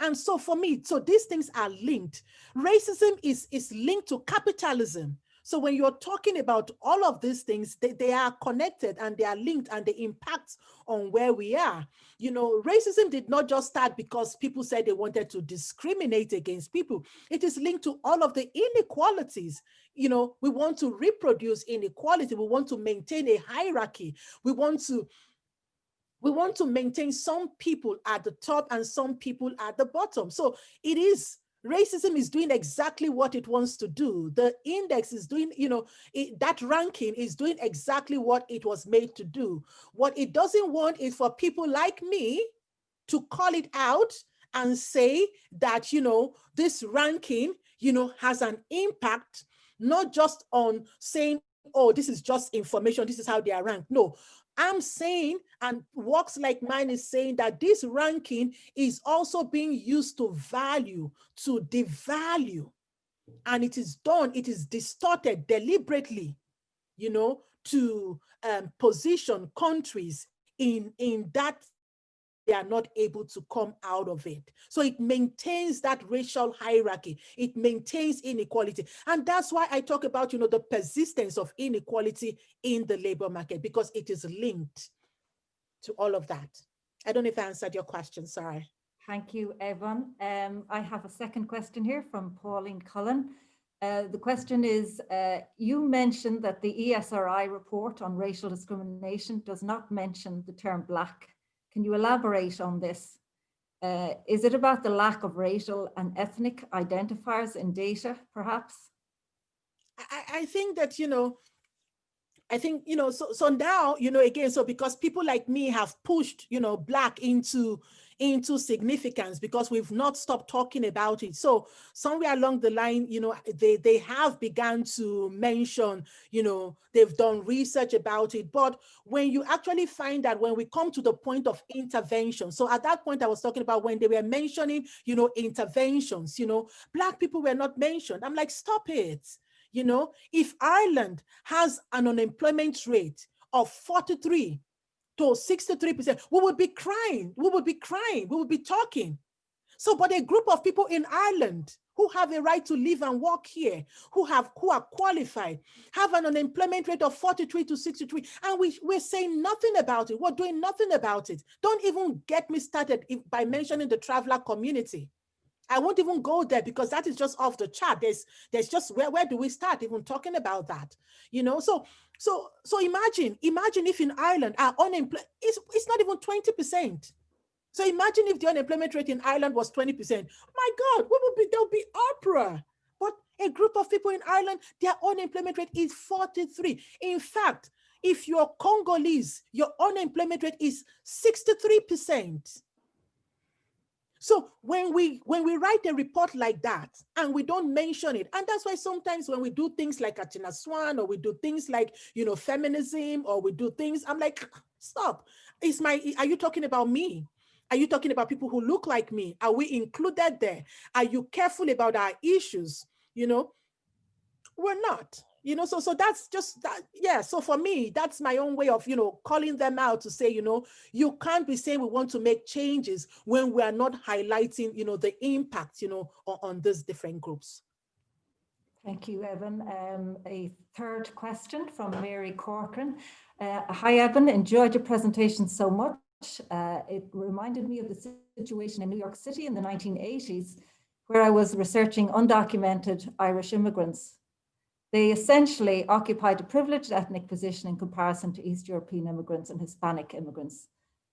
And so for me, so these things are linked. Racism is linked to capitalism. So when you're talking about all of these things, they are connected and they are linked and they impact on where we are. You know, racism did not just start because people said they wanted to discriminate against people. It is linked to all of the inequalities. You know, we want to reproduce inequality. We want to maintain a hierarchy. We want to maintain some people at the top and some people at the bottom. So racism is doing exactly what it wants to do. The index is doing, that ranking is doing exactly what it was made to do. What it doesn't want is for people like me to call it out and say that, this ranking, has an impact, not just on saying, oh, this is just information, this is how they are ranked. No, I'm saying, and Works Like Mine is saying, that this ranking is also being used to devalue. And it is distorted deliberately, to position countries in that they are not able to come out of it. So it maintains that racial hierarchy. It maintains inequality. And that's why I talk about, the persistence of inequality in the labor market, because it is linked to all of that. I don't know if I answered your question, sorry. Thank you, Ebun. I have a second question here from Pauline Cullen. The question is, you mentioned that the ESRI report on racial discrimination does not mention the term Black. Can you elaborate on this? Is it about the lack of racial and ethnic identifiers in data, perhaps? I think that, so now, again, so because people like me have pushed, Black into significance, because we've not stopped talking about it. So somewhere along the line, they have begun to mention, they've done research about it. But when you actually find that when we come to the point of intervention, so at that point I was talking about when they were mentioning, interventions, Black people were not mentioned. I'm like, stop it. If Ireland has an unemployment rate of 43 to 63%, we would be crying, we would be talking. So, but a group of people in Ireland who have a right to live and work here, who are qualified, have an unemployment rate of 43 to 63, and we're saying nothing about it. We're doing nothing about it. Don't even get me started by mentioning the traveler community. I won't even go there because that is just off the chart. There's just where do we start even talking about that? So imagine if in Ireland our unemployment it's not even 20%. So imagine if the unemployment rate in Ireland was 20%. My God, there'll be opera. But a group of people in Ireland, their unemployment rate is 43. In fact, if you're Congolese, your unemployment rate is 63%. So when we write a report like that and we don't mention it, and that's why sometimes when we do things like Atina Swan, or we do things like, feminism, or we do things, I'm like, stop. Are you talking about me? Are you talking about people who look like me? Are we included there? Are you careful about our issues? We're not. So that's just that. Yeah. So for me, that's my own way of, calling them out to say, you can't be saying we want to make changes when we are not highlighting, the impact, on these different groups. Thank you, Evan. A third question from Mary Corcoran. Hi, Evan. Enjoyed your presentation so much. It reminded me of the situation in New York City in the 1980s, where I was researching undocumented Irish immigrants. They essentially occupied a privileged ethnic position in comparison to East European immigrants and Hispanic immigrants.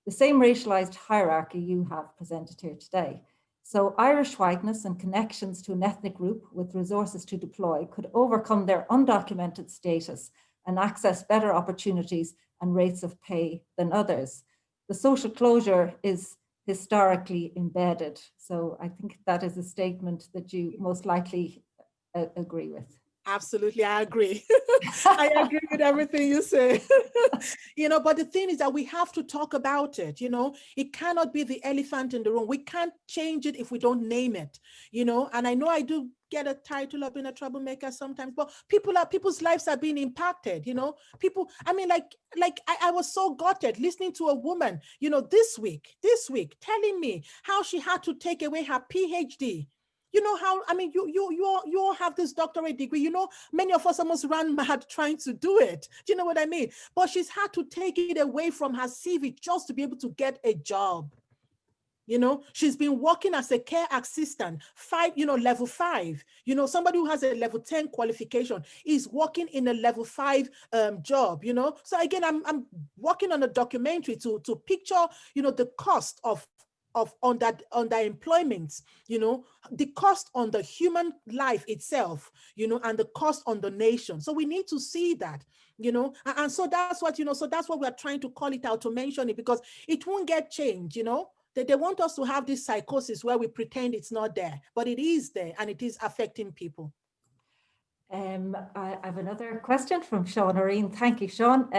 The same racialized hierarchy you have presented here today. So Irish whiteness and connections to an ethnic group with resources to deploy could overcome their undocumented status and access better opportunities and rates of pay than others. The social closure is historically embedded. So I think that is a statement that you most likely agree with. Absolutely, I agree. I agree with everything you say. But the thing is that we have to talk about it. It cannot be the elephant in the room. We can't change it if we don't name it. And I know I do get a title of being a troublemaker sometimes, but people's lives are being impacted. People. I mean, I was so gutted listening to a woman, this week, telling me how she had to take away her PhD. You know how, I mean, you all have this doctorate degree. You know, many of us almost ran mad trying to do it. Do you know what I mean? But she's had to take it away from her CV just to be able to get a job. You know, she's been working as a care assistant, level 5. You know, somebody who has a level 10 qualification is working in a level 5 job, you know. So again, I'm working on a documentary to picture, you know, the cost of underemployment, you know, the cost on the human life itself, you know, and the cost on the nation. So we need to see that, you know, and so that's what, you know, so that's what we're trying to call it out, to mention it, because it won't get changed, you know. They want us to have this psychosis where we pretend it's not there, but it is there and it is affecting people. I have another question from Sean Oreen. Thank you, Sean.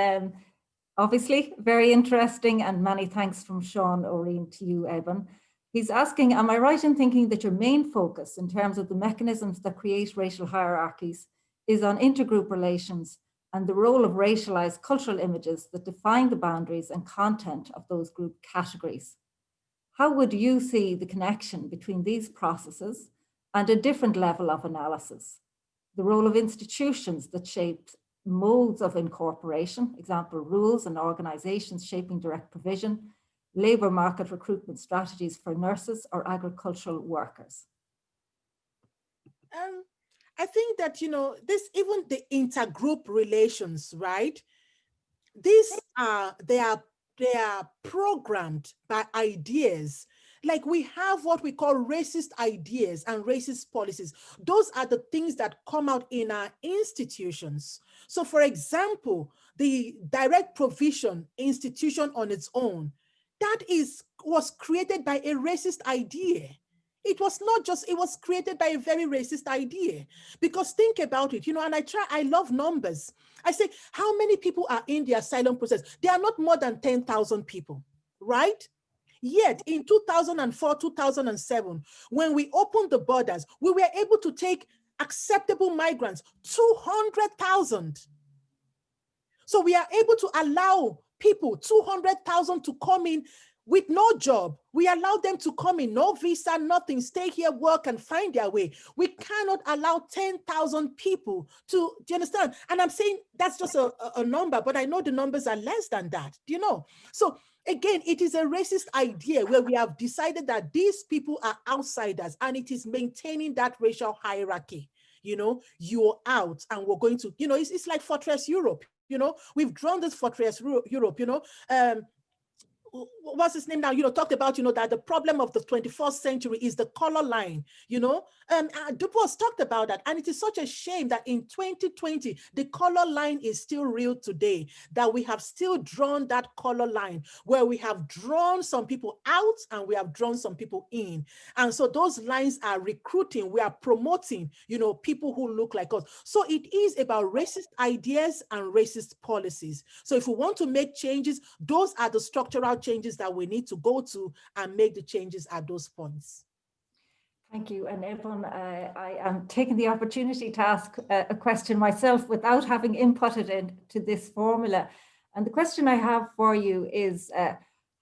Obviously, very interesting, and many thanks from Sean Oreen to you, Ebun. He's asking, am I right in thinking that your main focus in terms of the mechanisms that create racial hierarchies is on intergroup relations and the role of racialized cultural images that define the boundaries and content of those group categories? How would you see the connection between these processes and a different level of analysis? The role of institutions that shape modes of incorporation, example, rules and organizations shaping direct provision, labor market recruitment strategies for nurses or agricultural workers. I think that, you know, even the intergroup relations, right? These are, they are programmed by ideas. Like we have what we call racist ideas and racist policies. Those are the things that come out in our institutions. So for example, the direct provision institution on its own, that was created by a racist idea. It was not just, it was created by a very racist idea. Because think about it, you know, and I love numbers. I say, how many people are in the asylum process? There are not more than 10,000 people, right? Yet in 2004, 2007, when we opened the borders, we were able to take acceptable migrants, 200,000. So we are able to allow people, 200,000 to come in with no job. We allow them to come in, no visa, nothing, stay here, work and find their way. We cannot allow 10,000 people to, do you understand? And I'm saying that's just a number, but I know the numbers are less than that, do you know? So again, it is a racist idea where we have decided that these people are outsiders and it is maintaining that racial hierarchy. You know, you're out and we're going to, you know, it's like Fortress Europe. You know, we've drawn this Fortress Europe, you know, what's his name now, you know, talked about, you know, that the problem of the 21st century is the color line, you know, Du Bois talked about that. And it is such a shame that in 2020, the color line is still real today, that we have still drawn that color line where we have drawn some people out and we have drawn some people in. And so those lines are recruiting, we are promoting, you know, people who look like us. So it is about racist ideas and racist policies. So if we want to make changes, those are the structural changes that we need to go to and make the changes at those points. Thank you. And Ebun, I am taking the opportunity to ask a question myself without having inputted into this formula. And the question I have for you is,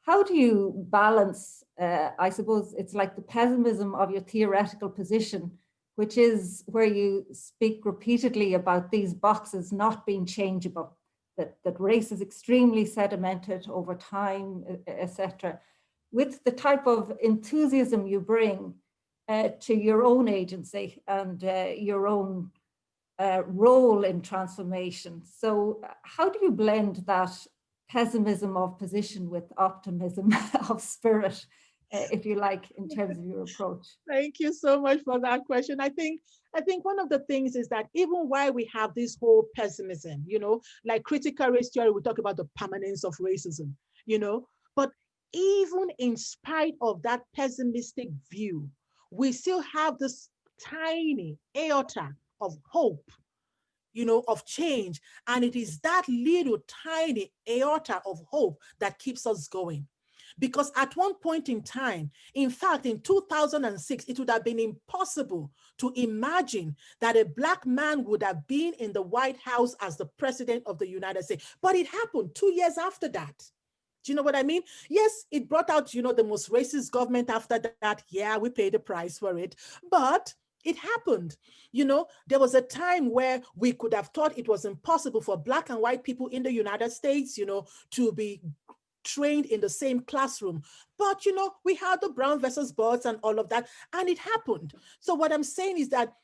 how do you balance, I suppose it's like the pessimism of your theoretical position, which is where you speak repeatedly about these boxes not being changeable, that race is extremely sedimented over time, etc., with the type of enthusiasm you bring to your own agency and your own role in transformation. So how do you blend that pessimism of position with optimism of spirit, if you like, in terms of your approach? Thank you so much for that question. I think one of the things is that even while we have this whole pessimism, you know, like critical race theory, we talk about the permanence of racism, you know, but even in spite of that pessimistic view, we still have this tiny aorta of hope, you know, of change. And it is that little tiny aorta of hope that keeps us going. Because at one point in time, in fact, in 2006, it would have been impossible to imagine that a Black man would have been in the White House as the president of the United States. But it happened 2 years after that. Do you know what I mean? Yes, it brought out, you know, the most racist government after that. Yeah, we paid the price for it, but it happened. You know, there was a time where we could have thought it was impossible for Black and white people in the United States, you know, to be trained in the same classroom. But, you know, we had the brown versus boards and all of that, and it happened. So what I'm saying is that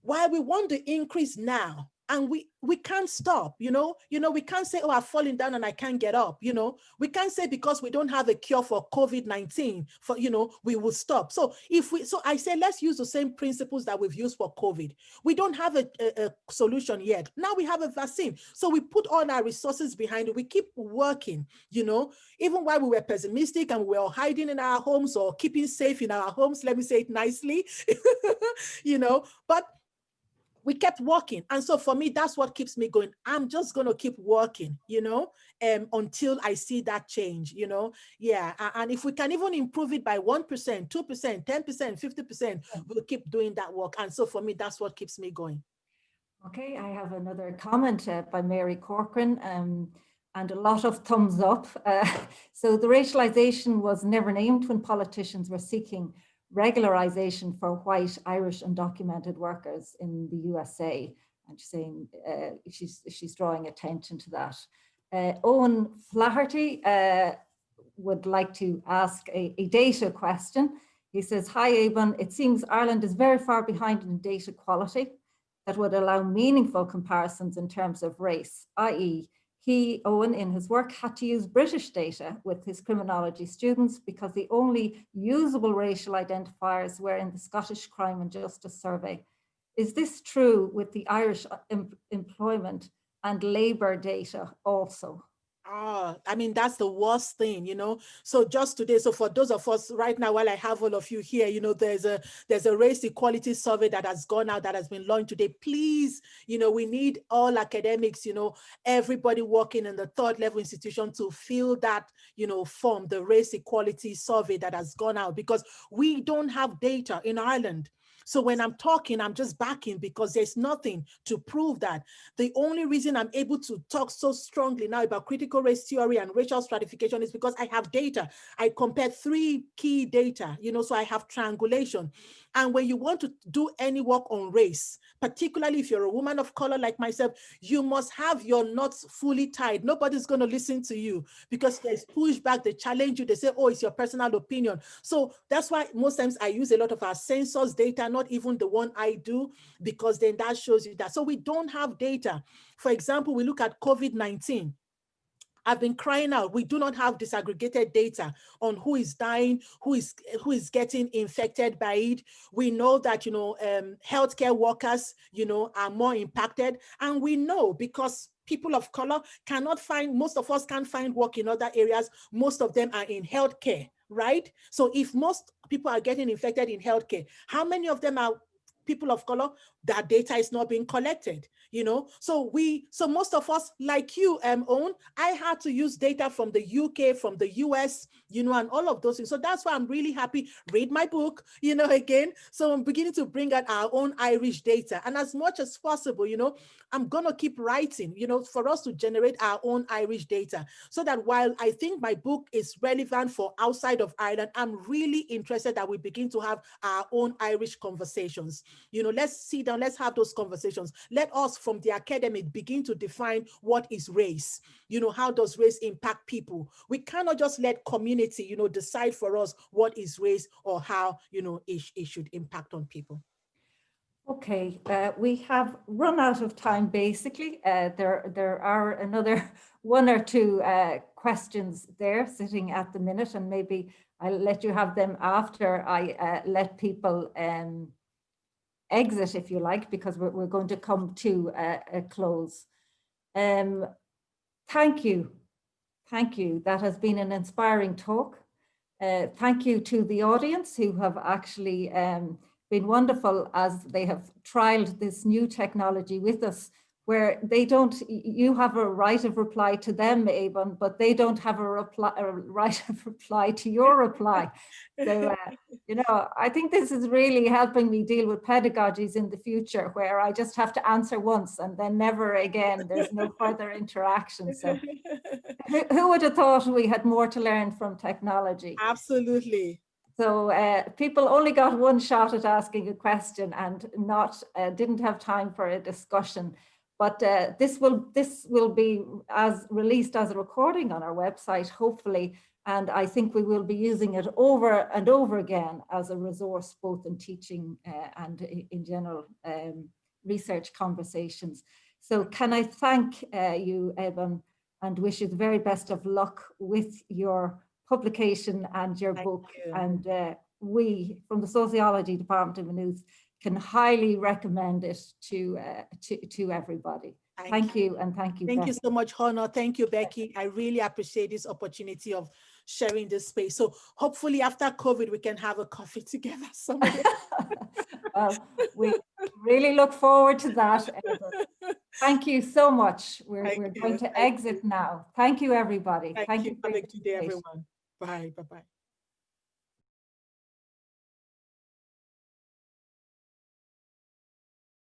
while we want the increase now, and we can't stop, you know, we can't say, oh, I've fallen down and I can't get up, you know, we can't say because we don't have a cure for COVID-19, for, you know, we will stop. So so I say, let's use the same principles that we've used for COVID. We don't have a solution yet. Now we have a vaccine. So we put all our resources behind it. We keep working, you know, even while we were pessimistic and we were hiding in our homes or keeping safe in our homes, let me say it nicely, you know, but we kept working. And so for me, that's what keeps me going. I'm just going to keep working, you know, until I see that change, you know. Yeah. And if we can even improve it by 1%, 2%, 10%, 50%, we'll keep doing that work. And so for me, that's what keeps me going. Okay, I have another comment by Mary Corcoran, and a lot of thumbs up. So the racialization was never named when politicians were seeking regularization for white Irish undocumented workers in the USA. And she's saying she's drawing attention to that. Owen Flaherty would like to ask a data question. He says, hi, Ebun, it seems Ireland is very far behind in data quality that would allow meaningful comparisons in terms of race, i.e. he, Owen, in his work had to use British data with his criminology students because the only usable racial identifiers were in the Scottish Crime and Justice Survey. Is this true with the Irish employment and labour data also? I mean, that's the worst thing, you know. So just today, so for those of us right now, while I have all of you here, you know, there's a race equality survey that has gone out, that has been launched today. Please, you know, we need all academics, you know, everybody working in the third level institution to fill that, you know, form, the race equality survey that has gone out, because we don't have data in Ireland. So when I'm talking, I'm just backing because there's nothing to prove that. The only reason I'm able to talk so strongly now about critical race theory and racial stratification is because I have data. I compared 3 key data, you know, so I have triangulation. And when you want to do any work on race, particularly if you're a woman of color like myself, you must have your knots fully tied. Nobody's going to listen to you because there's pushback, they challenge you, they say, oh, it's your personal opinion. So that's why most times I use a lot of our census data, not even the one I do, because then that shows you that. So we don't have data. For example, we look at COVID-19. I've been crying out. We do not have disaggregated data on who is dying, who is getting infected by it. We know that, you know, healthcare workers, you know, are more impacted. And we know because people of color cannot find, most of us can't find work in other areas. Most of them are in healthcare, right? So if most people are getting infected in healthcare, how many of them are people of color? That data is not being collected, you know. So most of us, like you, Own, I had to use data from the UK, from the US, you know, and all of those things. So that's why I'm really happy. Read my book, you know, again. So I'm beginning to bring out our own Irish data, and as much as possible, you know, I'm gonna keep writing, you know, for us to generate our own Irish data, so that while I think my book is relevant for outside of Ireland, I'm really interested that we begin to have our own Irish conversations. You know, let's sit down, let's have those conversations. Let us from the academic begin to define what is race. You know, how does race impact people? We cannot just let community, you know, decide for us what is race or how, you know, it should impact on people. Okay, we have run out of time, basically. There are another 1 or 2 questions there sitting at the minute, and maybe I'll let you have them after I let people exit, if you like, because we're going to come to a close. Thank you. Thank you. That has been an inspiring talk. Thank you to the audience who have actually been wonderful as they have trialed this new technology with us where they don't, you have a right of reply to them, Ebun, but they don't have a right of reply to your reply. So, you know, I think this is really helping me deal with pedagogies in the future, where I just have to answer once and then never again. There's no further interaction. So who would have thought we had more to learn from technology? Absolutely. So people only got one shot at asking a question and didn't have time for a discussion. But this will be released as a recording on our website, hopefully. And I think we will be using it over and over again as a resource, both in teaching and in general research conversations. So can I thank you, Ebun, and wish you the very best of luck with your publication and your book. And we, from the Sociology Department of Maynooth, can highly recommend it to everybody. Thank you, and thank you. Thank Becky. you so much, Honor. Thank you, Becky. I really appreciate this opportunity of sharing this space. So hopefully after COVID, we can have a coffee together someday. Well, we really look forward to that. Thank you so much. We're going to exit now. Thank you, everybody. Thank you. For Have a your good day, participation. everyone. Bye. Bye-bye.